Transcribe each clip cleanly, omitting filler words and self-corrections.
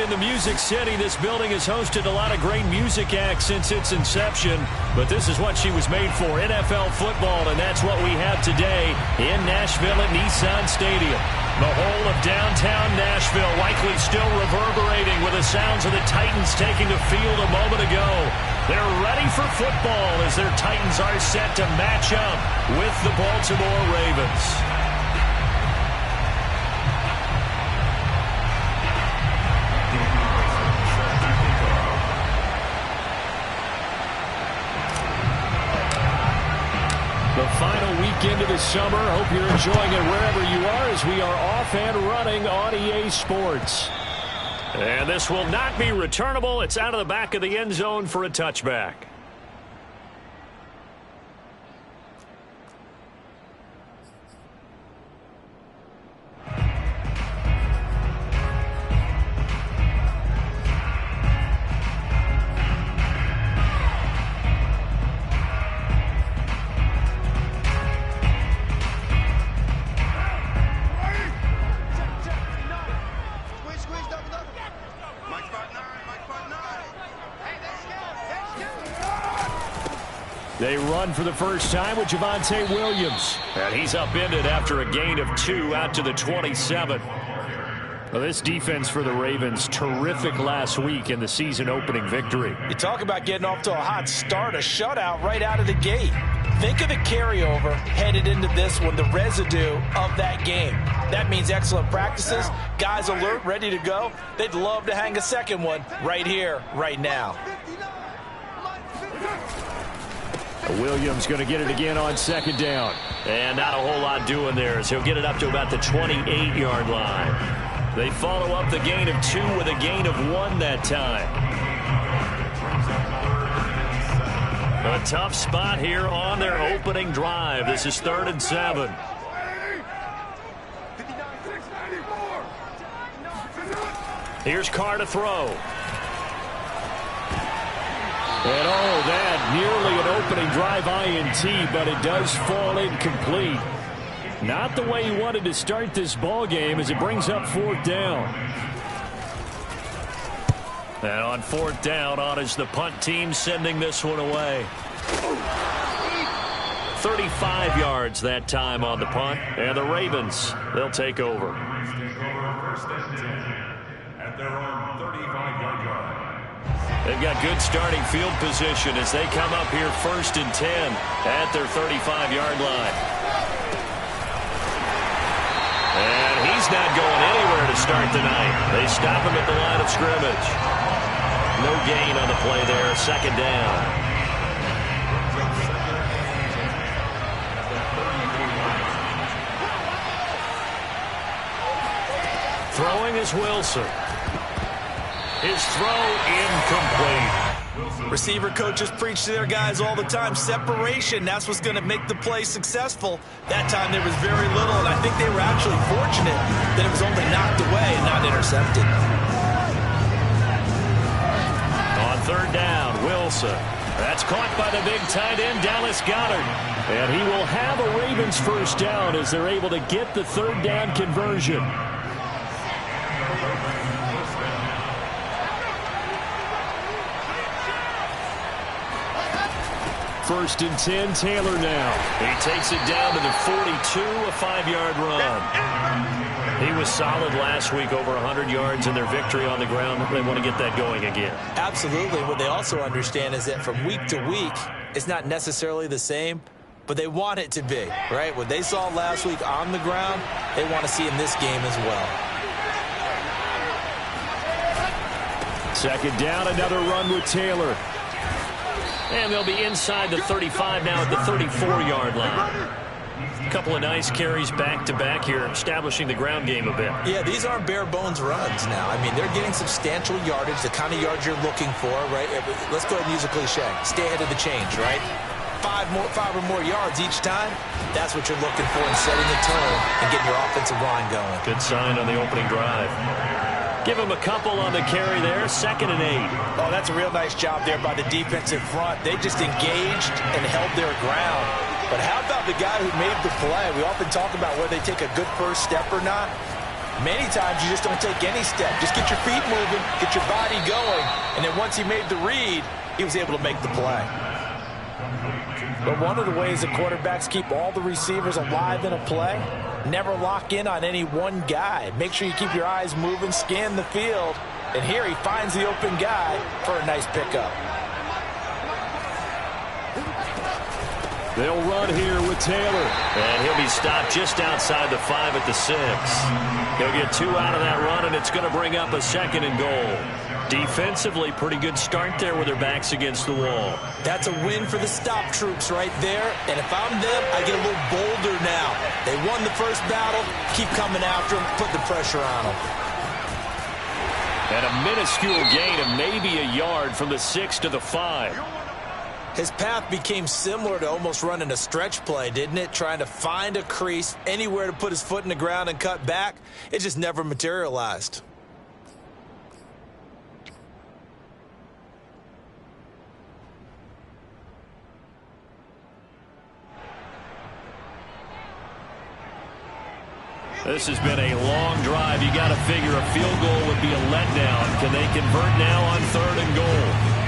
in the Music City. This building has hosted a lot of great music acts since its inception, but this is what she was made for, NFL football, and that's what we have today in Nashville at Nissan Stadium. The whole of downtown Nashville likely still reverberating with the sounds of the Titans taking the field a moment ago. They're ready for football as their Titans are set to match up with the Baltimore Ravens. The final weekend of the summer. Hope you're enjoying it wherever you are as we are off and running on EA Sports. And this will not be returnable. It's out of the back of the end zone for a touchback. They run for the first time with Javonte Williams. And he's upended after a gain of 2 out to the 27. Well, this defense for the Ravens, terrific last week in the season-opening victory. You talk about getting off to a hot start, a shutout right out of the gate. Think of the carryover headed into this one, the residue of that game. That means excellent practices, guys alert, ready to go. They'd love to hang a second one right here, right now. Williams going to get it again on second down. And not a whole lot doing there as he'll get it up to about the 28-yard line. They follow up the gain of 2 with a gain of 1 that time. A tough spot here on their opening drive. This is 3rd and 7. Here's Carr to throw. And that nearly an opening drive INT, but it does fall incomplete. Not the way he wanted to start this ball game as it brings up 4th down. And on 4th down, on is the punt team sending this one away. 35 yards that time on the punt, and the Ravens, they'll take over. At their own 35-yard line. They've got good starting field position as they come up here 1st and 10 at their 35-yard line. And he's not going anywhere to start the night. They stop him at the line of scrimmage. No gain on the play there, 2nd down. Throwing is Wilson. His throw incomplete. Receiver coaches preach to their guys all the time. Separation, that's what's going to make the play successful. That time there was very little, and I think they were actually fortunate that it was only knocked away and not intercepted. On 3rd down, Wilson. That's caught by the big tight end, Dallas Goedert. And he will have a Ravens first down as they're able to get the 3rd down conversion. 1st and 10, Taylor now. He takes it down to the 42, a 5-yard run. He was solid last week, over 100 yards in their victory on the ground. They want to get that going again. Absolutely. What they also understand is that from week to week, it's not necessarily the same, but they want it to be, right? What they saw last week on the ground, they want to see in this game as well. 2nd down, another run with Taylor. And they'll be inside the 35 now at the 34-yard line. A couple of nice carries back-to-back here, establishing the ground game a bit. Yeah, these aren't bare-bones runs now. I mean, they're getting substantial yardage, the kind of yards you're looking for, right? Let's go ahead and use a cliche. Stay ahead of the change, right? 5 or more yards each time, that's what you're looking for in setting the tone and getting your offensive line going. Good sign on the opening drive. Give him a couple on the carry there, 2nd and 8. Oh, that's a real nice job there by the defense in front. They just engaged and held their ground. But how about the guy who made the play? We often talk about whether they take a good first step or not. Many times you just don't take any step. Just get your feet moving, get your body going, and then once he made the read, he was able to make the play. But one of the ways that quarterbacks keep all the receivers alive in a play, never lock in on any one guy. Make sure you keep your eyes moving, scan the field, and here he finds the open guy for a nice pickup. They'll run here with Taylor. And he'll be stopped just outside the 5 at the 6. He'll get 2 out of that run, and it's going to bring up a 2nd and goal. Defensively, pretty good start there with their backs against the wall. That's a win for the stop troops right there. And if I'm them, I get a little bolder now. They won the first battle. Keep coming after them. Put the pressure on them. And a minuscule gain of maybe a yard from the 6 to the 5. His path became similar to almost running a stretch play, didn't it? Trying to find a crease, anywhere to put his foot in the ground and cut back. It just never materialized. This has been a long drive. You got to figure a field goal would be a letdown. Can they convert now on 3rd and goal?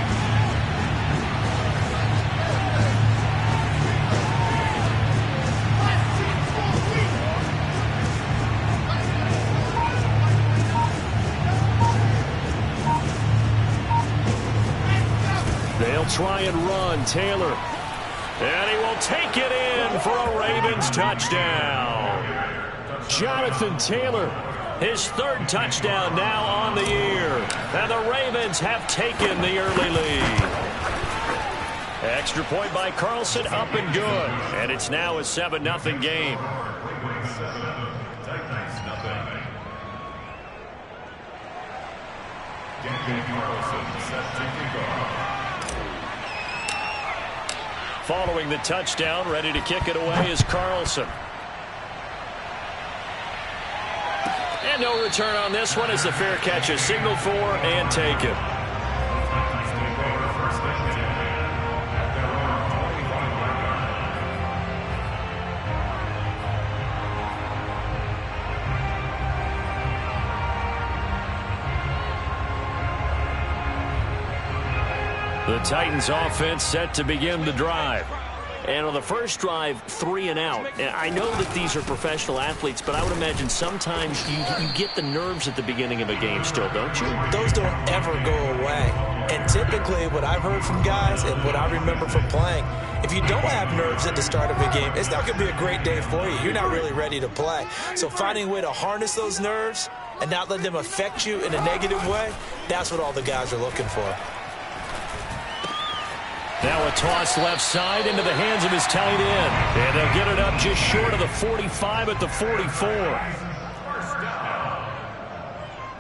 They'll try and run. Taylor. And he will take it in for a Ravens touchdown. Jonathan Taylor, his 3rd touchdown now on the year. And the Ravens have taken the early lead. Extra point by Carlson, up and good. And it's now a 7-0 game. Following the touchdown, ready to kick it away is Carlson. And no return on this one as the fair catch is signaled for and taken. The Titans offense set to begin the drive. And on the first drive, 3 and out. And I know that these are professional athletes, but I would imagine sometimes you get the nerves at the beginning of a game still, don't you? Those don't ever go away. And typically what I've heard from guys and what I remember from playing, if you don't have nerves at the start of a game, it's not going to be a great day for you. You're not really ready to play. So finding a way to harness those nerves and not let them affect you in a negative way, that's what all the guys are looking for. Now a toss left side into the hands of his tight end. And they'll get it up just short of the 45 at the 44.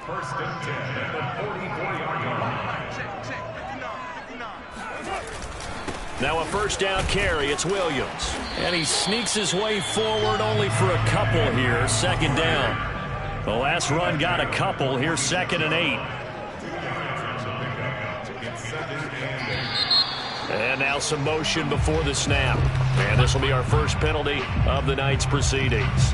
First and 10 at the 44-yard line. Now a first down carry. It's Williams. And he sneaks his way forward only for a couple here. 2nd down. The last run got a couple. Here's 2nd and 8. And now some motion before the snap. And this will be our first penalty of the night's proceedings.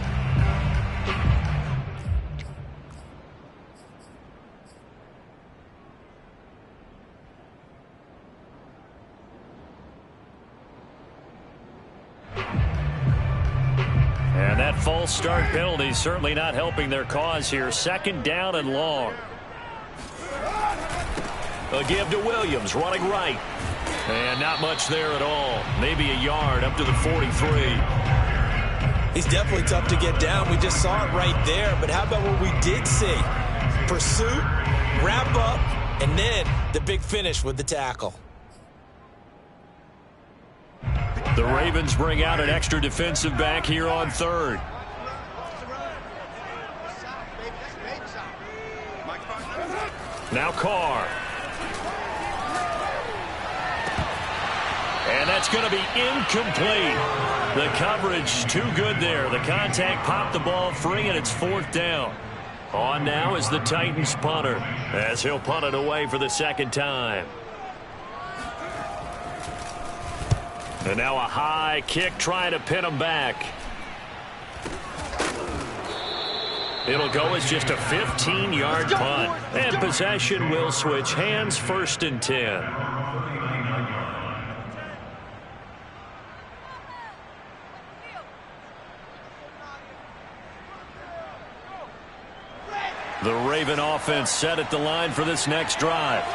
And that false start penalty certainly not helping their cause here. 2nd down and long. A give to Williams, running right. And not much there at all. Maybe a yard up to the 43. He's definitely tough to get down. We just saw it right there. But how about what we did see? Pursuit, wrap up, and then the big finish with the tackle. The Ravens bring out an extra defensive back here on 3rd. Now Carr. And that's going to be incomplete. The coverage too good there. The contact popped the ball free, and it's 4th down. On now is the Titans punter, as he'll punt it away for the 2nd time. And now a high kick trying to pin him back. It'll go as just a 15-yard punt. And possession will switch hands, 1st and 10. The Raven offense set at the line for this next drive.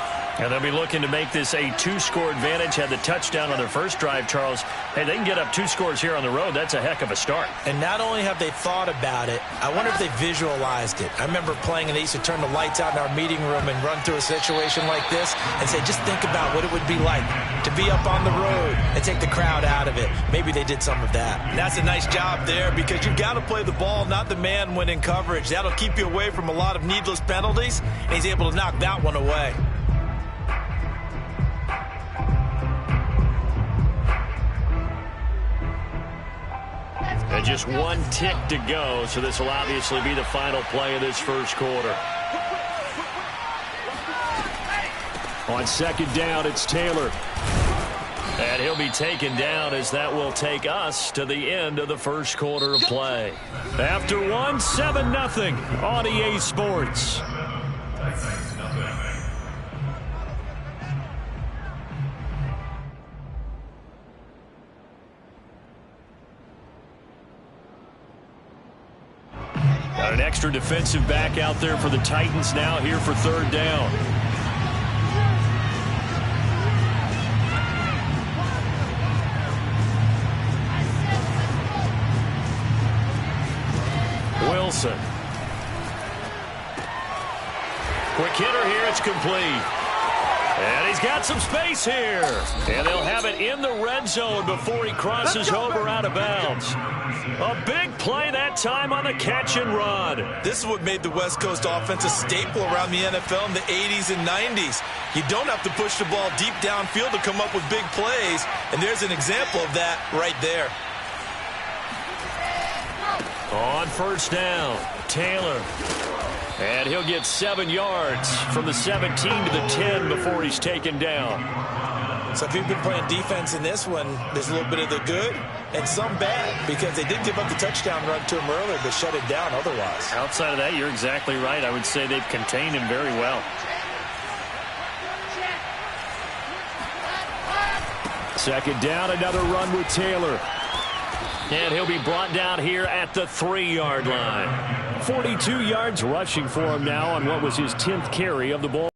And they'll be looking to make this a 2-score advantage. Had the touchdown on their first drive, Charles. Hey, they can get up 2 scores here on the road. That's a heck of a start. And not only have they thought about it, I wonder if they visualized it. I remember playing and they used to turn the lights out in our meeting room and run through a situation like this and say, just think about what it would be like to be up on the road and take the crowd out of it. Maybe they did some of that. And that's a nice job there because you've got to play the ball, not the man when in coverage. That'll keep you away from a lot of needless penalties, and he's able to knock that one away. And just 1 tick to go, so this will obviously be the final play of this first quarter. On 2nd down, it's Taylor. And he'll be taken down as that will take us to the end of the first quarter of play. After 1, 7-0 on EA Sports. Got an extra defensive back out there for the Titans now here for 3rd down. Wilson. Quick hitter here. It's complete. And he's got some space here. And they'll have it in the red zone before he crosses over out of bounds. A big play that time on the catch and run. This is what made the West Coast offense a staple around the NFL in the 80s and 90s. You don't have to push the ball deep downfield to come up with big plays. And there's an example of that right there. On 1st down, Taylor. And he'll get 7 yards from the 17 to the 10 before he's taken down. So if you've been playing defense in this one, there's a little bit of the good and some bad because they did give up the touchdown run to him earlier but shut it down otherwise. Outside of that, you're exactly right. I would say they've contained him very well. 2nd down, another run with Taylor. And he'll be brought down here at the 3-yard line. 42 yards rushing for him now on what was his 10th carry of the ball.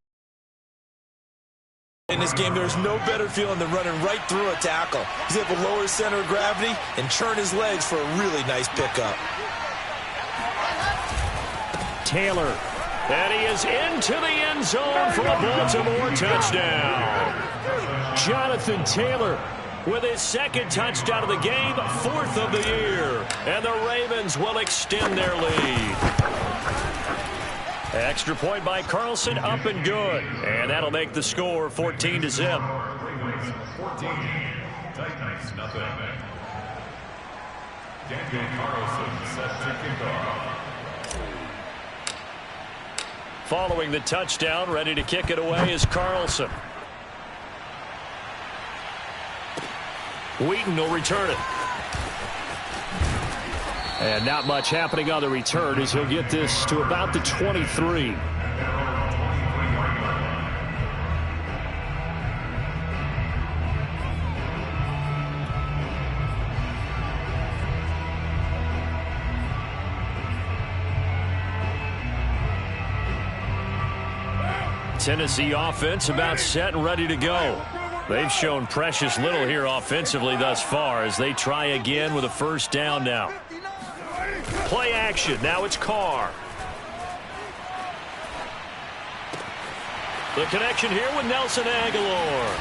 In this game, there's no better feeling than running right through a tackle. He's able to lower his center of gravity and churn his legs for a really nice pickup. Taylor. And he is into the end zone for a Baltimore touchdown. Jonathan Taylor with his 2nd touchdown of the game, 4th of the year. And the Ravens will extend their lead. Extra point by Carlson, up and good. And that'll make the score 14-0. Ravens 14, Titans nothing. Daniel Carlson set to kick off. Following the touchdown, ready to kick it away is Carlson. Wheaton will return it. And not much happening on the return as he'll get this to about the 23. Tennessee offense about set and ready to go. They've shown precious little here offensively thus far as they try again with a 1st down now. Play action. Now it's Carr. The connection here with Nelson Aguilar.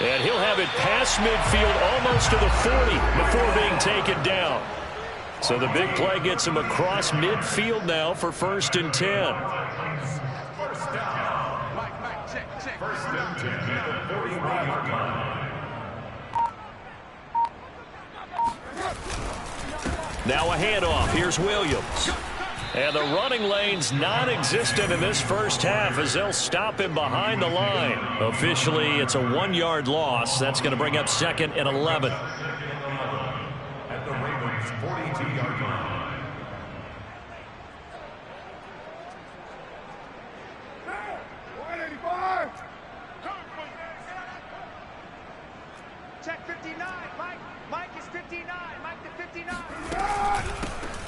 And he'll have it past midfield almost to the 40 before being taken down. So the big play gets him across midfield now for 1st and 10. First and 10 at the 41-yard line. Now a handoff. Here's Williams. And the running lane's non-existent in this first half as they'll stop him behind the line. Officially, it's a 1-yard loss. That's going to bring up 2nd and 11. At the Ravens' 42-yard line.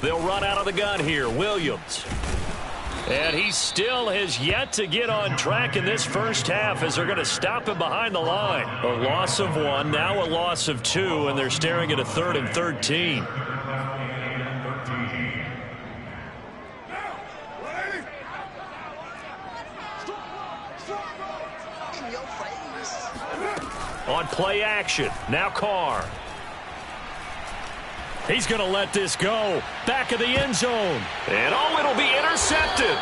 They'll run out of the gun here. Williams. And he still has yet to get on track in this first half as they're going to stop him behind the line. A loss of 1, now a loss of 2, and they're staring at a 3rd and 13. On play action, now Carr. He's going to let this go. Back of the end zone. And it'll be intercepted.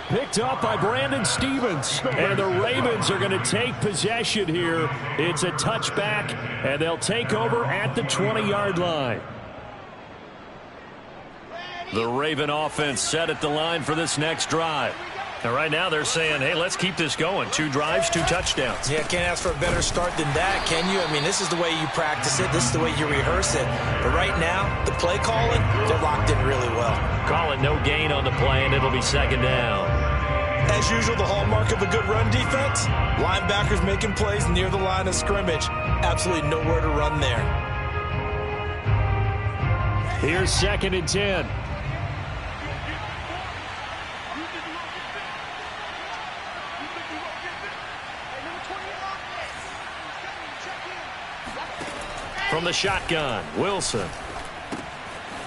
Picked up by Brandon Stephens. And the Ravens are going to take possession here. It's a touchback, and they'll take over at the 20-yard line. The Raven offense set at the line for this next drive. And right now they're saying, hey, let's keep this going. 2 drives, 2 touchdowns. Yeah, can't ask for a better start than that, can you? I mean, this is the way you practice it. This is the way you rehearse it. But right now, the play calling, they're locked in really well. Call it no gain on the play, and it'll be 2nd down. As usual, the hallmark of a good run defense, linebackers making plays near the line of scrimmage. Absolutely nowhere to run there. Here's 2nd and 10. From the shotgun, Wilson.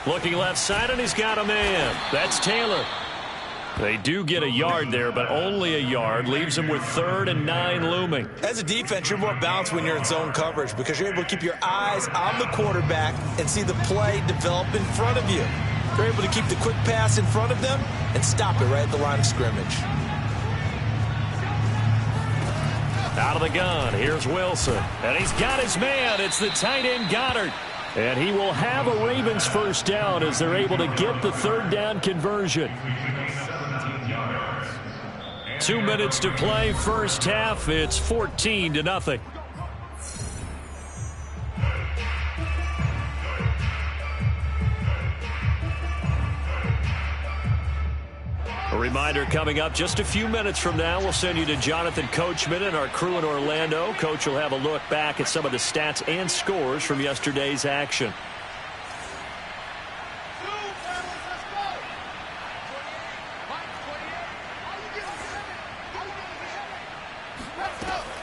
Looking left side, and he's got a man. That's Taylor. They do get a yard there, but only a yard. Leaves them with 3rd and 9 looming. As a defense, you're more balanced when you're in zone coverage because you're able to keep your eyes on the quarterback and see the play develop in front of you. You're able to keep the quick pass in front of them and stop it right at the line of scrimmage. Out of the gun, here's Wilson. And he's got his man. It's the tight end, Goddard. And he will have a Ravens first down as they're able to get the 3rd down conversion. 2 minutes to play, first half. It's 14-0. A reminder coming up just a few minutes from now, we'll send you to Jonathan Coachman and our crew in Orlando. Coach will have a look back at some of the stats and scores from yesterday's action.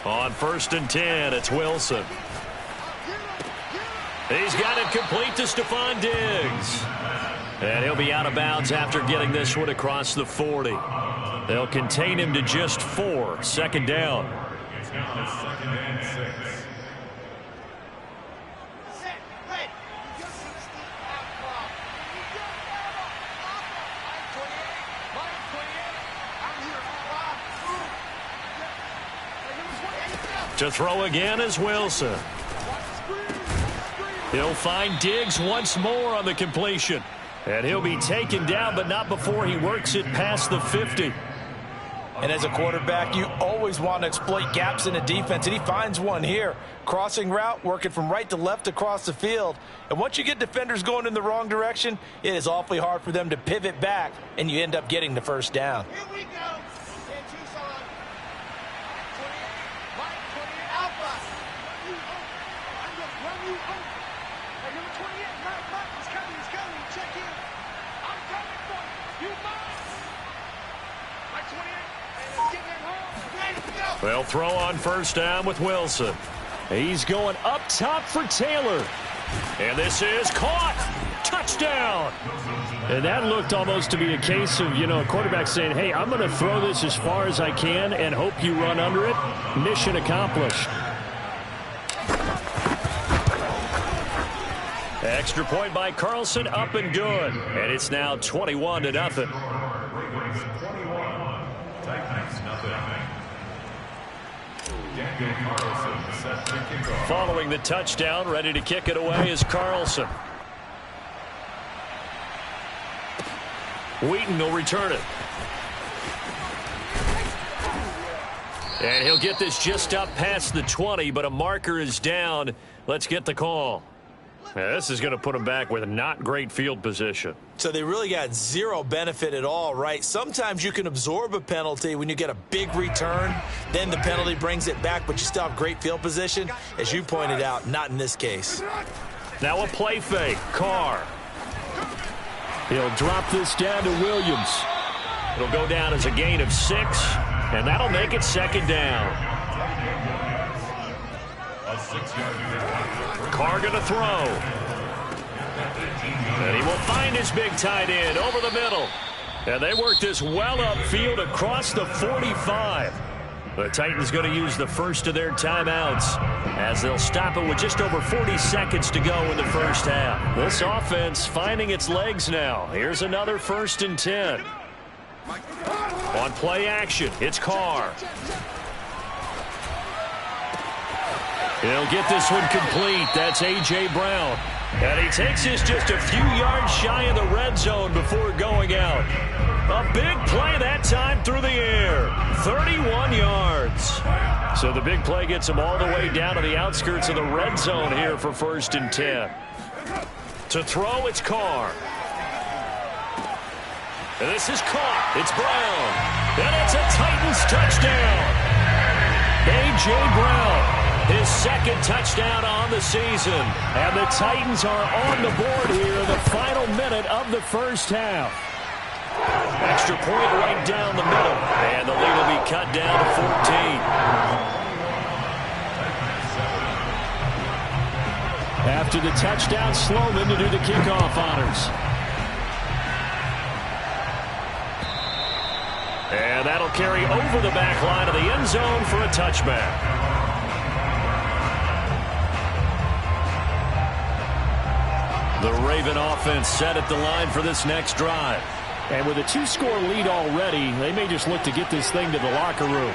On 1st and 10, it's Wilson. He's got it complete to Stephon Diggs. And he'll be out of bounds after getting this one across the 40. They'll contain him to just 4. 2nd down. It's now 2nd and 6. To throw again is Wilson. He'll find Diggs once more on the completion. And he'll be taken down, but not before he works it past the 50. And as a quarterback, you always want to exploit gaps in a defense, and he finds one here. Crossing route, working from right to left across the field. And once you get defenders going in the wrong direction, it is awfully hard for them to pivot back, and you end up getting the first down. Here we go. They'll throw on 1st down with Wilson. He's going up top for Taylor. And this is caught. Touchdown. And that looked almost to be a case of, a quarterback saying, hey, I'm going to throw this as far as I can and hope you run under it. Mission accomplished. Extra point by Carlson, up and good. And it's now 21-0. Ravens 21, Titans nothing. Daniel Carlson set to kick off. Following the touchdown, ready to kick it away is Carlson. Wheaton will return it. And he'll get this just up past the 20, but a marker is down. Let's get the call. Yeah, this is going to put them back with not great field position. So they really got zero benefit at all, right? Sometimes you can absorb a penalty when you get a big return. Then the penalty brings it back, but you still have great field position. As you pointed out, not in this case. Now a play fake. Carr. He'll drop this down to Williams. It'll go down as a gain of 6, and that'll make it second down. A 6-yard gain. Carr going to throw. And he will find his big tight end over the middle. And they work this well upfield across the 45. The Titans going to use the first of their timeouts as they'll stop it with just over 40 seconds to go in the first half. This offense finding its legs now. Here's another 1st and 10. On play action, it's Carr. He'll get this one complete. That's A.J. Brown. And he takes this just a few yards shy of the red zone before going out. A big play that time through the air. 31 yards. So the big play gets him all the way down to the outskirts of the red zone here for 1st and 10. To throw, it's Carr. And this is caught. It's Brown. And it's a Titans touchdown. A.J. Brown. His second touchdown on the season. And the Titans are on the board here in the final minute of the first half. Extra point right down the middle. And the lead will be cut down to 14. After the touchdown, Sloman to do the kickoff honors. And that'll carry over the back line of the end zone for a touchback. The Raven offense set at the line for this next drive. And with a 2-score lead already, they may just look to get this thing to the locker room.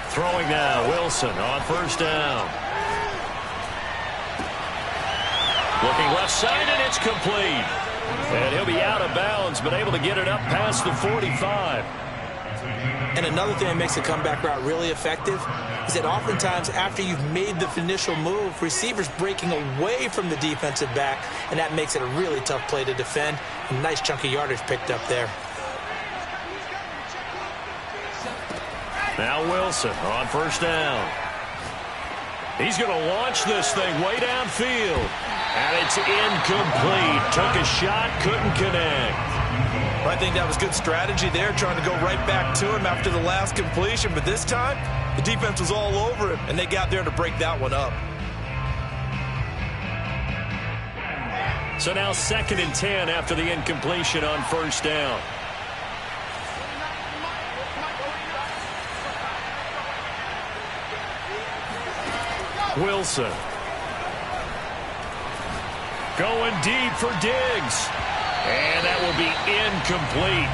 Throwing now, Wilson on 1st down. Looking left side, and it's complete. And he'll be out of bounds, but able to get it up past the 45. And another thing that makes the comeback route really effective is that oftentimes after you've made the initial move, receivers breaking away from the defensive back, and that makes it a really tough play to defend. A nice chunk of yardage picked up there. Now Wilson on 1st down. He's going to launch this thing way downfield. And it's incomplete. Took a shot, couldn't connect. I think that was good strategy there, trying to go right back to him after the last completion. But this time, the defense was all over him, and they got there to break that one up. So now 2nd and 10 after the incompletion on 1st down. Wilson. Going deep for Diggs. And that will be incomplete.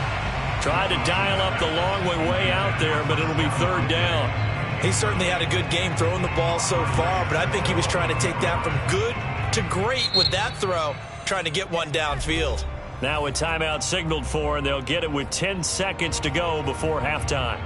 Tried to dial up the long way out there, but it'll be 3rd down. He certainly had a good game throwing the ball so far, but I think he was trying to take that from good to great with that throw, trying to get one downfield. Now a timeout signaled for, and they'll get it with 10 seconds to go before halftime.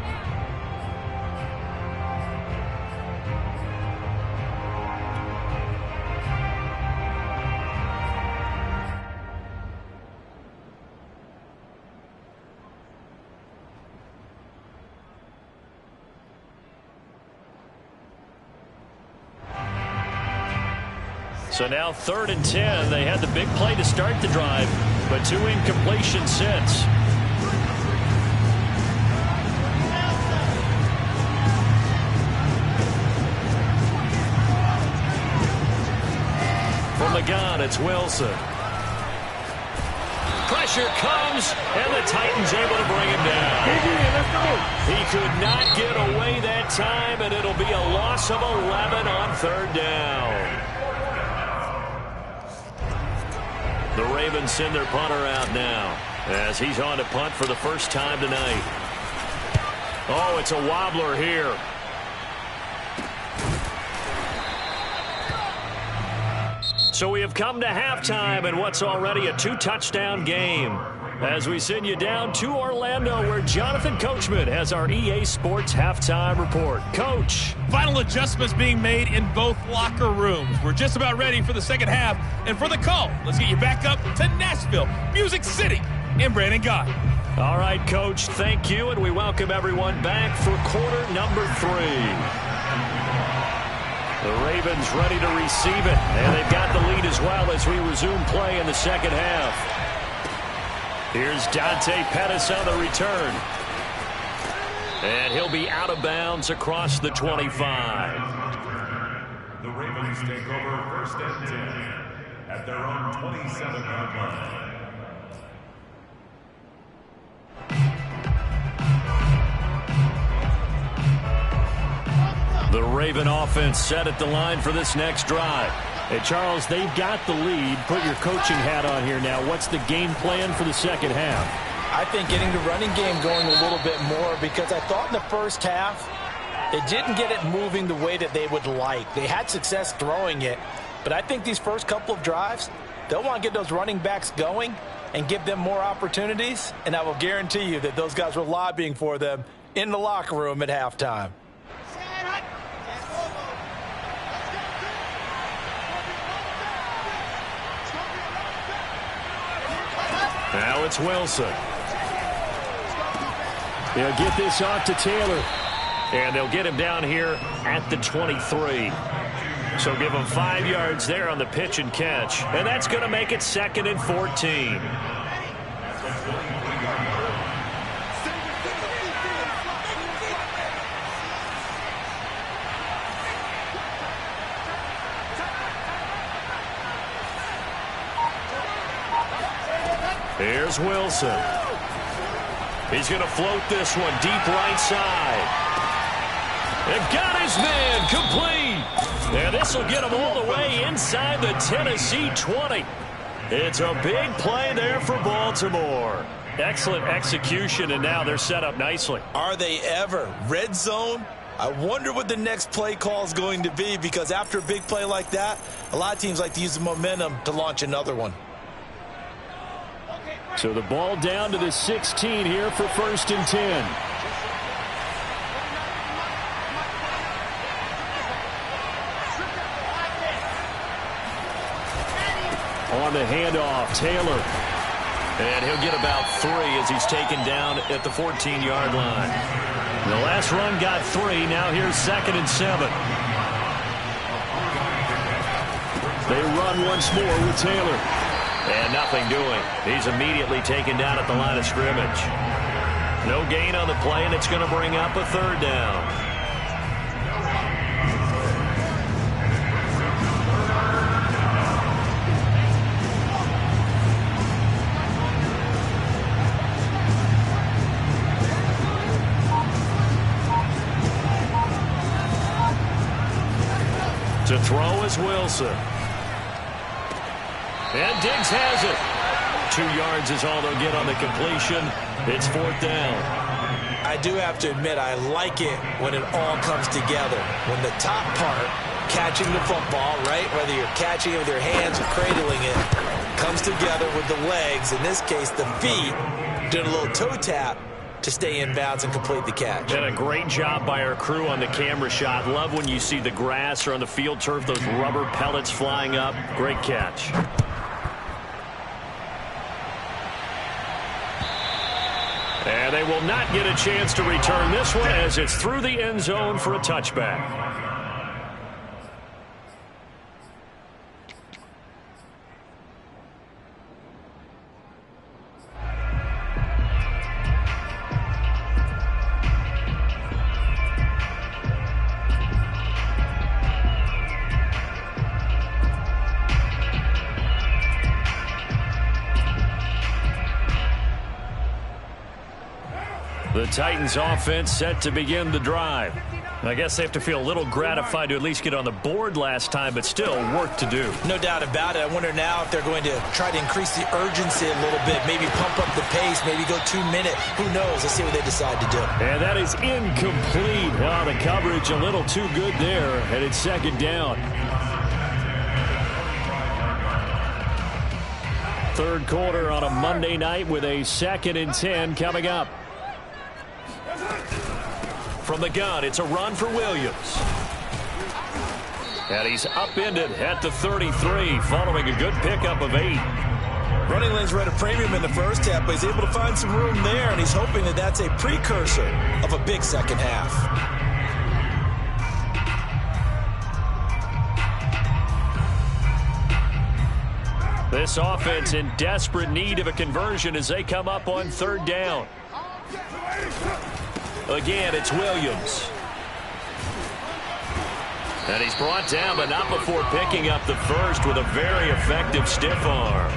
So now 3rd and 10. They had the big play to start the drive, but 2 incompletions since. From the gun, it's Wilson. Pressure comes, and the Titans able to bring him down. He could not get away that time, and it'll be a loss of 11 on 3rd down. The Ravens send their punter out now as he's on to punt for the first time tonight. Oh, it's a wobbler here. So we have come to halftime in what's already a 2-touchdown game. as we send you down to Orlando, where Jonathan Coachman has our EA Sports Halftime Report. Coach. Final adjustments being made in both locker rooms. We're just about ready for the second half. And for the call, let's get you back up to Nashville, Music City, and Brandon Guy. All right, Coach, thank you, and we welcome everyone back for quarter number 3. The Ravens ready to receive it, and they've got the lead as well as we resume play in the second half. Here's Dante Pettis on the return. And he'll be out of bounds across the 25. The Ravens take over first and 10 at their own 27-yard line. The Raven offense set at the line for this next drive. Hey, Charles, they've got the lead. Put your coaching hat on here now. What's the game plan for the second half? I think getting the running game going a little bit more, because I thought in the first half it didn't get it moving the way that they would like. They had success throwing it, but I think these first couple of drives, they'll want to get those running backs going and give them more opportunities, and I will guarantee you that those guys were lobbying for them in the locker room at halftime. Now it's Wilson. They'll get this off to Taylor. And they'll get him down here at the 23. So give him 5 yards there on the pitch and catch. And that's going to make it 2nd and 14. Here's Wilson. He's going to float this one deep right side. They've got his man complete. And this will get him all the way inside the Tennessee 20. It's a big play there for Baltimore. Excellent execution, and now they're set up nicely. Are they ever? Red zone? I wonder what the next play call is going to be, because after a big play like that, a lot of teams like to use the momentum to launch another one. So the ball down to the 16 here for 1st and 10. On the handoff, Taylor. And he'll get about 3 as he's taken down at the 14-yard line. The last run got 3. Now here's 2nd and 7. They run once more with Taylor. And nothing doing. He's immediately taken down at the line of scrimmage. No gain on the play, and it's going to bring up a 3rd down. To throw is Wilson. And Diggs has it. 2 yards is all they'll get on the completion. It's 4th down. I do have to admit, I like it when it all comes together. When the top part, catching the football, right, whether you're catching it with your hands or cradling it, comes together with the legs, in this case the feet, doing a little toe tap to stay in bounds and complete the catch. And a great job by our crew on the camera shot. Love when you see the grass or on the field turf, those rubber pellets flying up. Great catch. And they will not get a chance to return this one as it's through the end zone for a touchback. The Titans offense set to begin the drive. I guess they have to feel a little gratified to at least get on the board last time, but still work to do. No doubt about it. I wonder now if they're going to try to increase the urgency a little bit, maybe pump up the pace, maybe go 2 minute. Who knows? Let's see what they decide to do. And that is incomplete. Oh, the coverage a little too good there, and it's 2nd down. third quarter on a Monday night with a 2nd and 10 coming up. From the gun, it's a run for Williams. And he's upended at the 33 following a good pickup of 8. Running lanes were at a premium in the first half, but he's able to find some room there, and he's hoping that that's a precursor of a big second half. This offense in desperate need of a conversion as they come up on 3rd down. Again, it's Williams. And he's brought down, but not before picking up the first with a very effective stiff arm.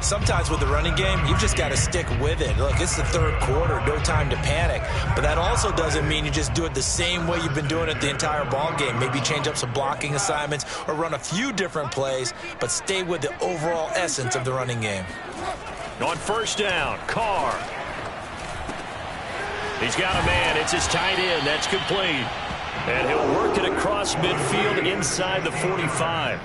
Sometimes with the running game, you've just got to stick with it. Look, it's the third quarter, no time to panic. But that also doesn't mean you just do it the same way you've been doing it the entire ball game. Maybe change up some blocking assignments or run a few different plays, but stay with the overall essence of the running game. On 1st down, Carr. He's got a man. It's his tight end. That's complete. And he'll work it across midfield inside the 45.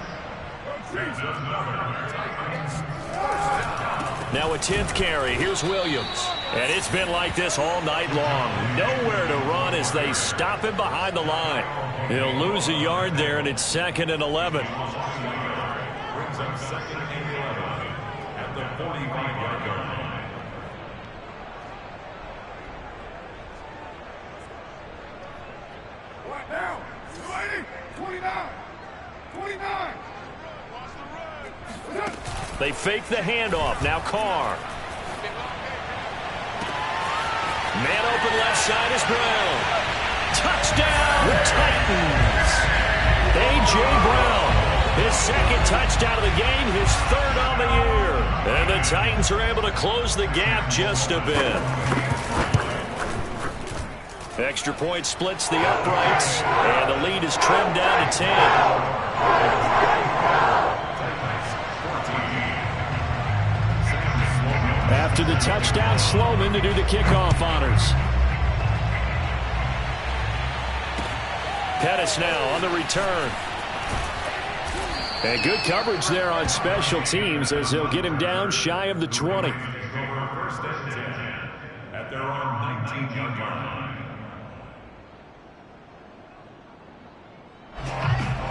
Now a 10th carry. Here's Williams. And it's been like this all night long. Nowhere to run as they stop him behind the line. He'll lose a yard there, and it's 2nd and 11. Brings up 2nd and 11 at the 45-yard line. Now, 29, 29. They fake the handoff. Now Carr. Man open left side is Brown. Touchdown, Titans. A.J. Brown. His 2nd touchdown of the game, his 3rd on the year. And the Titans are able to close the gap just a bit. Extra point splits the uprights, and the lead is trimmed down to 10. After the touchdown, Sloman to do the kickoff honors. Pettis now on the return. And good coverage there on special teams as they'll get him down shy of the 20. 1st and 10 at their own 19-yard line.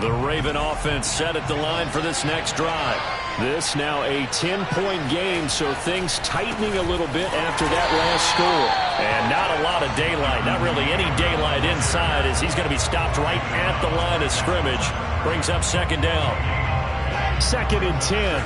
The Raven offense set at the line for this next drive. This now a 10-point game, so things tightening a little bit after that last score. And not a lot of daylight, not really any daylight inside as he's going to be stopped right at the line of scrimmage. Brings up 2nd down. 2nd and 10.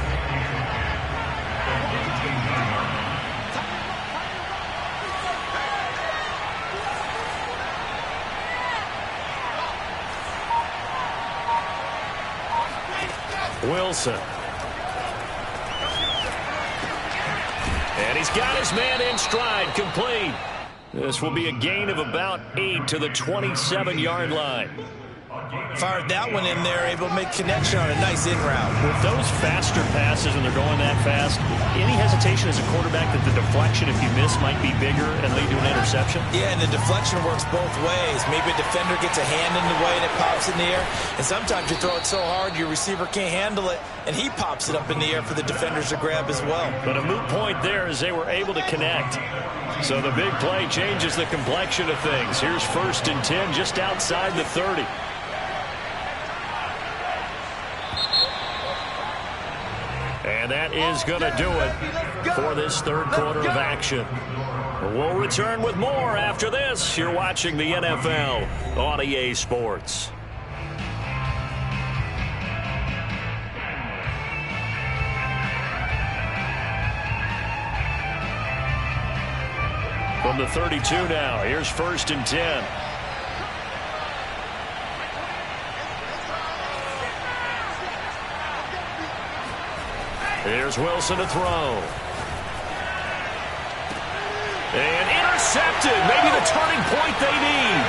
Wilson. And he's got his man in stride, complete. This will be a gain of about 8 to the 27-yard line. Fired that one in there, able to make connection on a nice in route. With those faster passes and they're going that fast, any hesitation as a quarterback that the deflection, if you miss, might be bigger and lead to an interception? Yeah, and the deflection works both ways. Maybe a defender gets a hand in the way and it pops in the air. And sometimes you throw it so hard your receiver can't handle it, and he pops it up in the air for the defenders to grab as well. But a moot point there as they were able to connect. So the big play changes the complexion of things. Here's 1st and 10 just outside the 30. And that is going to do it for this third quarter of action. We'll return with more after this. You're watching the NFL on EA Sports. From the 32 now, here's 1st and 10. Here's Wilson to throw. And intercepted. Maybe the turning point they need.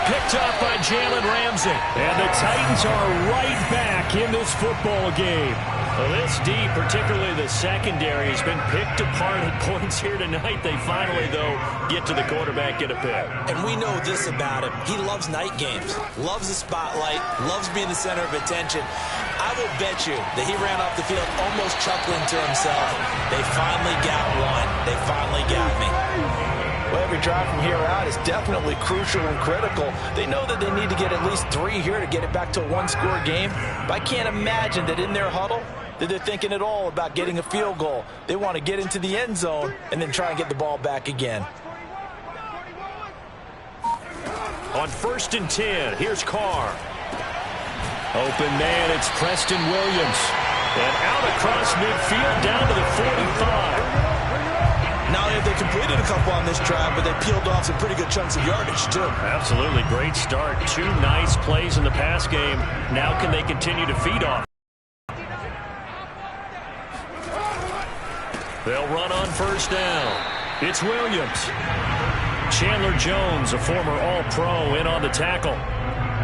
Picked up by Jalen Ramsey. And the Titans are right back in this football game. Well, this D, particularly the secondary, has been picked apart at points here tonight. They finally, though, get to the quarterback, get a pick. And we know this about him. He loves night games, loves the spotlight, loves being the center of attention. I will bet you that he ran off the field almost chuckling to himself. They finally got one. They finally got me. Well, every drive from here out is definitely crucial and critical. They know that they need to get at least 3 here to get it back to a one-score game. But I can't imagine that in their huddle that they're thinking at all about getting a field goal. They want to get into the end zone and then try and get the ball back again. On 1st and 10, here's Carr. Open man, it's Preston Williams. And out across midfield, down to the 45. Not only have they completed a couple on this drive, but they peeled off some pretty good chunks of yardage, too. Absolutely. Great start. 2 nice plays in the pass game. Now can they continue to feed off? They'll run on 1st down. It's Williams. Chandler Jones, a former All-Pro, in on the tackle.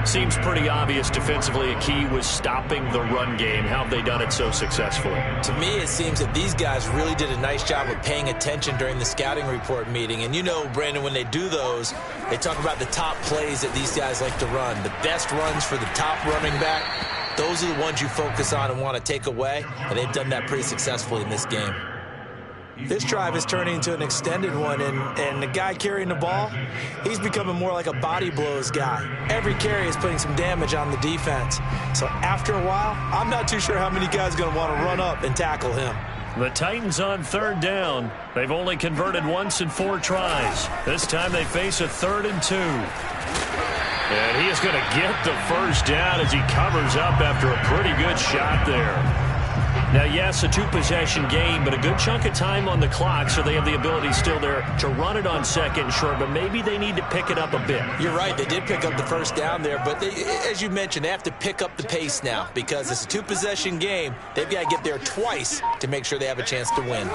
Seems pretty obvious defensively a key was stopping the run game. How have they done it so successfully? To me, it seems that these guys really did a nice job of paying attention during the scouting report meeting. And you know, Brandon, when they do those, they talk about the top plays that these guys like to run. The best runs for the top running back, those are the ones you focus on and want to take away. And they've done that pretty successfully in this game. This drive is turning into an extended one, and the guy carrying the ball, he's becoming more like a body blows guy. Every carry is putting some damage on the defense. So after a while, I'm not too sure how many guys are going to want to run up and tackle him. The Titans on 3rd down. They've only converted once in 4 tries. This time they face a 3rd and 2. And he is going to get the 1st down as he covers up after a pretty good shot there. Now, yes, a 2-possession game, but a good chunk of time on the clock, so they have the ability still there to run it on 2nd and short, but maybe they need to pick it up a bit. You're right. They did pick up the 1st down there, but they, as you mentioned, they have to pick up the pace now because it's a 2-possession game. They've got to get there twice to make sure they have a chance to win.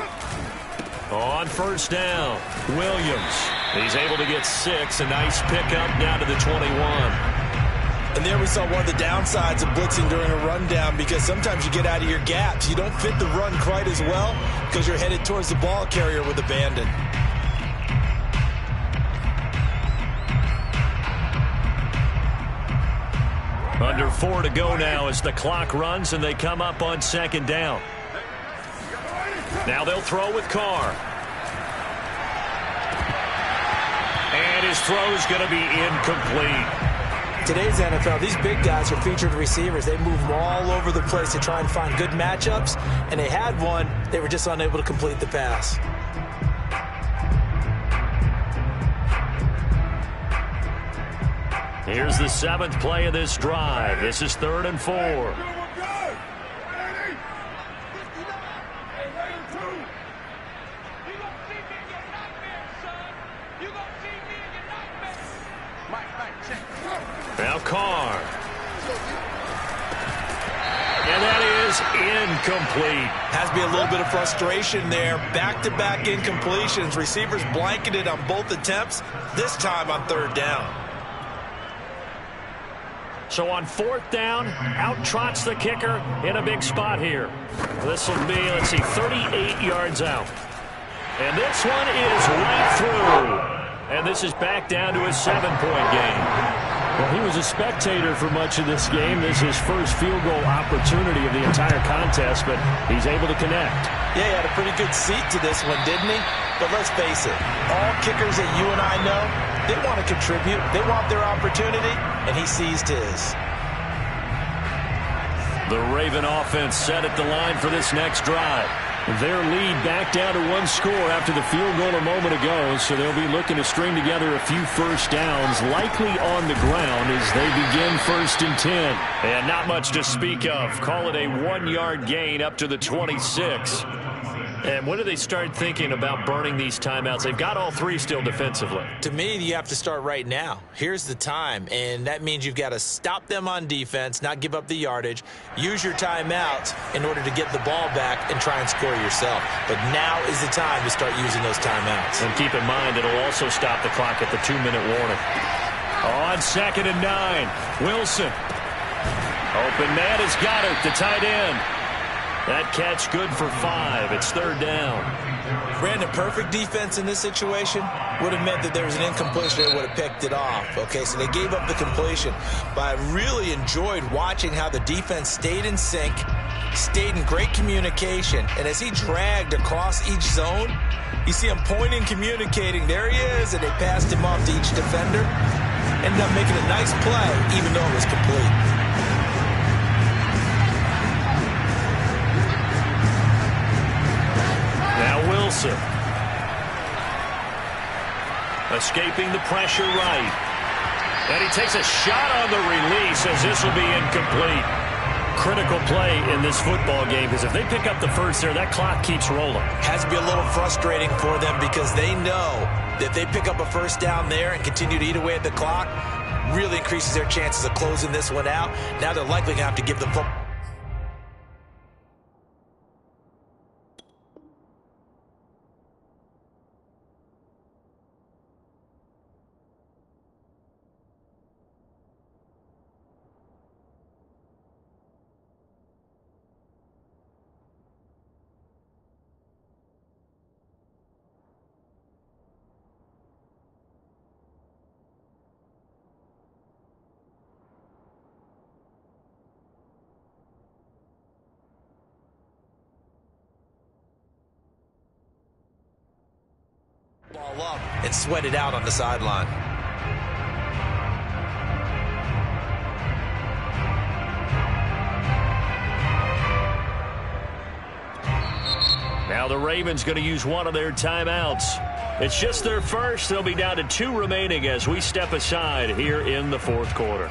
On 1st down, Williams. He's able to get 6. A nice pickup down to the 21. And there we saw one of the downsides of blitzing during a rundown because sometimes you get out of your gaps. You don't fit the run quite as well because you're headed towards the ball carrier with abandon. Under 4 to go now as the clock runs and they come up on 2nd down. Now they'll throw with Carr. And his throw is going to be incomplete. Today's NFL, these big guys are featured receivers. They move all over the place to try and find good matchups, and they had one. They were just unable to complete the pass. Here's the 7th play of this drive. This is 3rd and 4. Now Carr. And that is incomplete. Has to be a little bit of frustration there. Back-to-back incompletions. Receivers blanketed on both attempts, this time on 3rd down. So on 4th down, out trots the kicker in a big spot here. This will be, let's see, 38 yards out. And this one is right through. And this is back down to a 7-point game. Well, he was a spectator for much of this game. This is his first field goal opportunity of the entire contest, but he's able to connect. Yeah, he had a pretty good seat to this one, didn't he? But let's face it, all kickers that you and I know, they want to contribute. They want their opportunity, and he seized his. The Raven offense set at the line for this next drive. Their lead back down to 1 score after the field goal a moment ago, so they'll be looking to string together a few 1st downs, likely on the ground as they begin 1st and 10. And not much to speak of. Call it a 1-yard gain up to the 26. And when do they start thinking about burning these timeouts? They've got all 3 still defensively. To me, you have to start right now. Here's the time, and that means you've got to stop them on defense, not give up the yardage, use your timeouts in order to get the ball back and try and score yourself. But now is the time to start using those timeouts. And keep in mind, it'll also stop the clock at the 2-minute warning. On 2nd and 9, Wilson. Open man has got it, the tight end. That catch good for 5. It's 3rd down. Brandon, perfect defense in this situation would have meant that there was an incompletion. They would have picked it off. Okay, so they gave up the completion. But I really enjoyed watching how the defense stayed in sync, stayed in great communication. And as he dragged across each zone, you see him pointing, communicating. There he is, and they passed him off to each defender. Ended up making a nice play, even though it was complete. Now Wilson. Escaping the pressure right. And he takes a shot on the release as this will be incomplete. Critical play in this football game because if they pick up the first there, that clock keeps rolling. Has to be a little frustrating for them because they know that if they pick up a first down there and continue to eat away at the clock, really increases their chances of closing this one out. Now they're likely going to have to give them football. Ball up and sweat it out on the sideline. Now the Ravens going to use one of their timeouts. It's just their first. They'll be down to 2 remaining as we step aside here in the 4th quarter.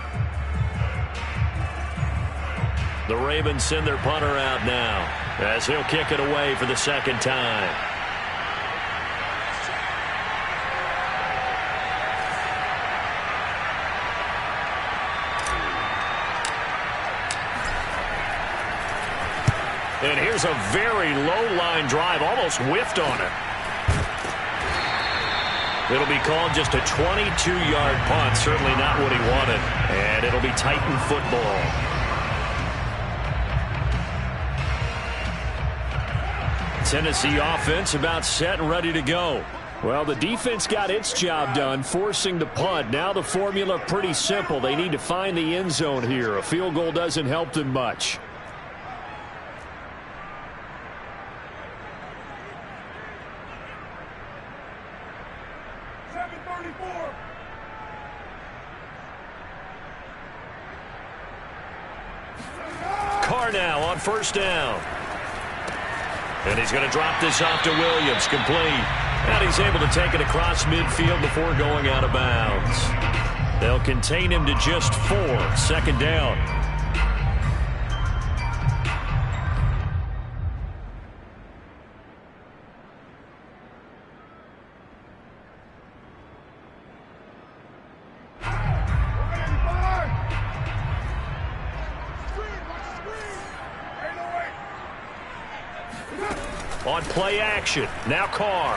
The Ravens send their punter out now as he'll kick it away for the 2nd time. And here's a very low-line drive, almost whiffed on it. It'll be called just a 22-yard punt, certainly not what he wanted. And it'll be Titan football. Tennessee offense about set and ready to go. Well, the defense got its job done, forcing the punt. Now the formula pretty simple. They need to find the end zone here. A field goal doesn't help them much. Now on 1st down. And he's going to drop this off to Williams, complete. And he's able to take it across midfield before going out of bounds. They'll contain him to just 4. 2nd down. On play action, now Carr.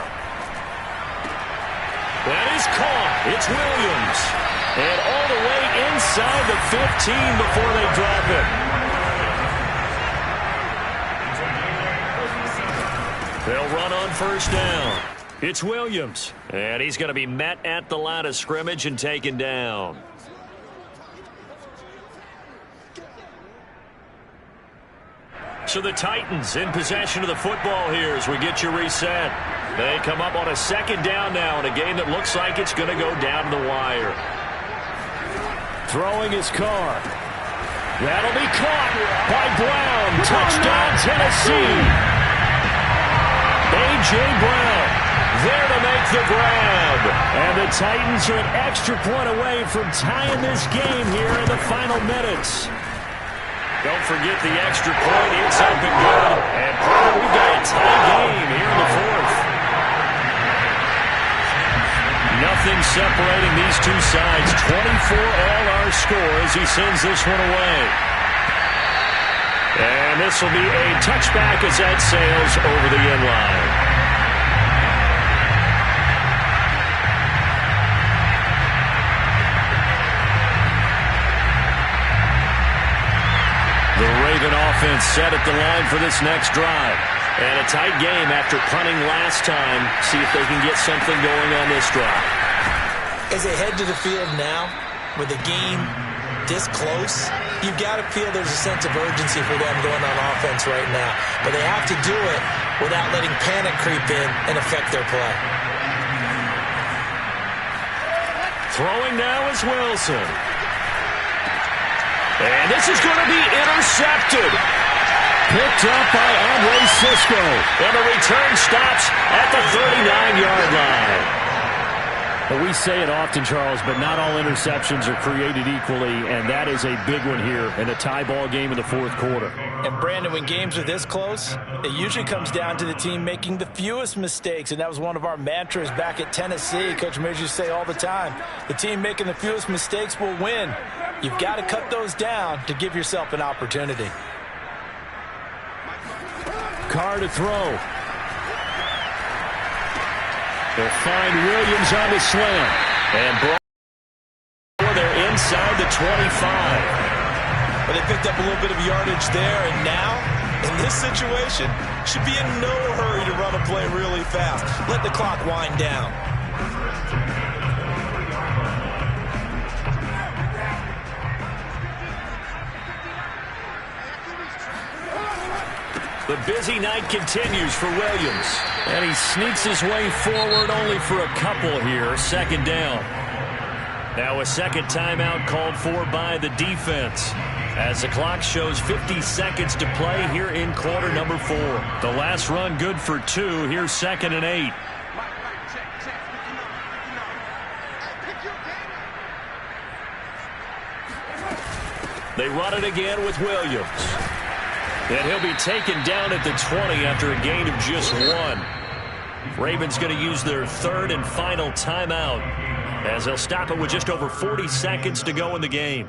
That is caught. It's Williams. And all the way inside the 15 before they drop it. They'll run on 1st down. It's Williams. And he's going to be met at the line of scrimmage and taken down. So the Titans in possession of the football here as we get you reset. They come up on a 2nd down now in a game that looks like it's going to go down to the wire. Throwing his Carr. That'll be caught by Brown. Touchdown, Tennessee. A.J. Brown there to make the grab. And the Titans are an extra point away from tying this game here in the final minutes. Don't forget the extra point. It's up and good. And we've got a tie game here in the 4th. Nothing separating these two sides. 24 all our score as he sends this one away. And this will be a touchback as that sails over the end line. offense set at the line for this next drive. And a tight game after punting last time. See if they can get something going on this drive. As they head to the field now, with the game this close, you've got to feel there's a sense of urgency for them going on offense right now. But they have to do it without letting panic creep in and affect their play. Throwing now is Wilson. And this is going to be intercepted. Picked up by Andre Cisco. And the return stops at the 39-yard line. Well, we say it often, Charles, but not all interceptions are created equally, and that is a big one here in a tie ball game in the fourth quarter. And, Brandon, when games are this close, it usually comes down to the team making the fewest mistakes, and that was one of our mantras back at Tennessee. Coach Mears used to say all the time, the team making the fewest mistakes will win. You've got to cut those down to give yourself an opportunity. Carr to throw. They'll find Williams on the slant. And they're inside the 25. But they picked up a little bit of yardage there, and now, in this situation, should be in no hurry to run a play really fast. Let the clock wind down. The busy night continues for Williams. And he sneaks his way forward only for a couple here. Second down. Now a second timeout called for by the defense. As the clock shows 50 seconds to play here in quarter number 4. The last run good for 2. Here's 2nd and 8. They run it again with Williams. And he'll be taken down at the 20 after a gain of just 1. Ravens going to use their third and final timeout as they'll stop it with just over 40 seconds to go in the game.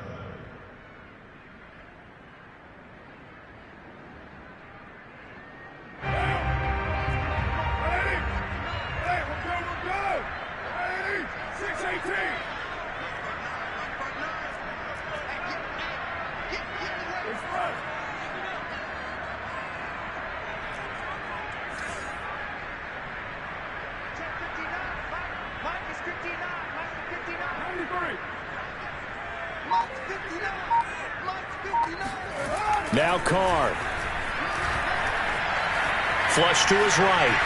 Now Carr. Flush to his right.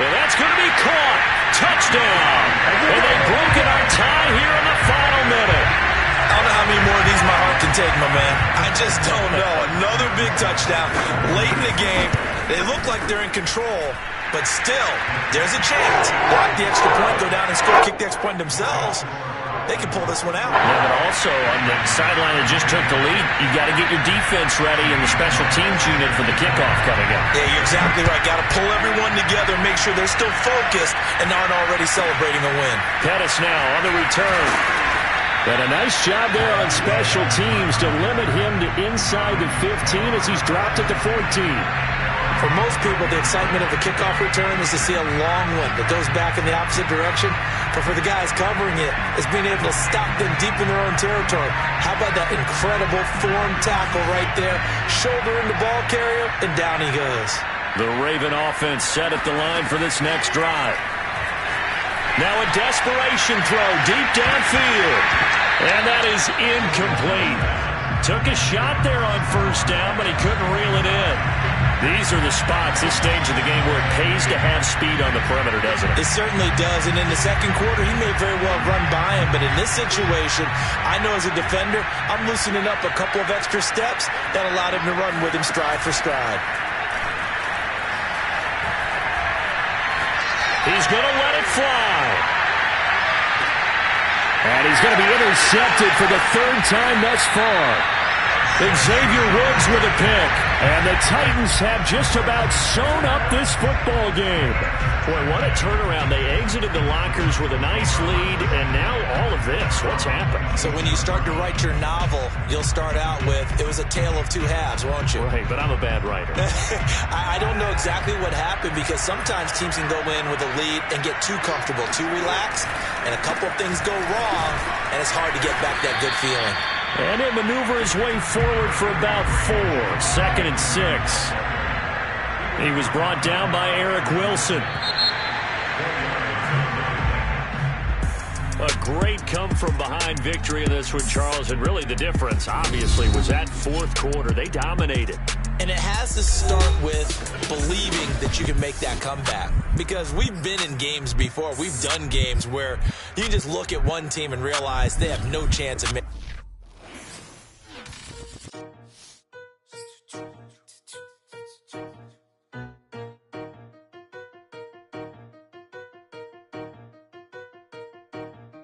And that's going to be caught. Touchdown. And they've broken our tie here in the final minute. I don't know how many more of these my heart can take, my man. I just don't know. Another big touchdown late in the game. They look like they're in control, but still, there's a chance. Block the extra point, go down and score, kick the extra point themselves. They can pull this one out. Yeah, but also on the sideline that just took the lead, you got to get your defense ready in the special teams unit for the kickoff coming up. Yeah, you're exactly right. Got to pull everyone together, make sure they're still focused and aren't already celebrating a win. Pettis now on the return. But a nice job there on special teams to limit him to inside the 15 as he's dropped at the 14. For most people, the excitement of the kickoff return is to see a long one that goes back in the opposite direction. But for the guys covering it, is being able to stop them deep in their own territory. How about that incredible form tackle right there? Shoulder in the ball carrier, and down he goes. The Raven offense set at the line for this next drive. Now a desperation throw deep downfield. And that is incomplete. Took a shot there on first down, but he couldn't reel it in. These are the spots, this stage of the game, where it pays to have speed on the perimeter, doesn't it? It certainly does, and in the second quarter, he may very well run by him, but in this situation, I know as a defender, I'm loosening up a couple of extra steps that allowed him to run with him stride for stride. He's going to let it fly. And he's going to be intercepted for the third time thus far. Xavier Woods with a pick. And the Titans have just about sewn up this football game. Boy, what a turnaround. They exited the lockers with a nice lead, and now all of this. What's happened? So when you start to write your novel, you'll start out with, it was a tale of two halves, won't you? Right, but I'm a bad writer. I don't know exactly what happened, because sometimes teams can go in with a lead and get too comfortable, too relaxed, and a couple of things go wrong, and it's hard to get back that good feeling. And he'll maneuver his way forward for about 4. 2nd and 6. He was brought down by Eric Wilson. A great come-from-behind victory in this one, Charles. And really the difference, obviously, was that 4th quarter. They dominated. And it has to start with believing that you can make that comeback. Because we've been in games before. We've done games where you just look at one team and realize they have no chance of making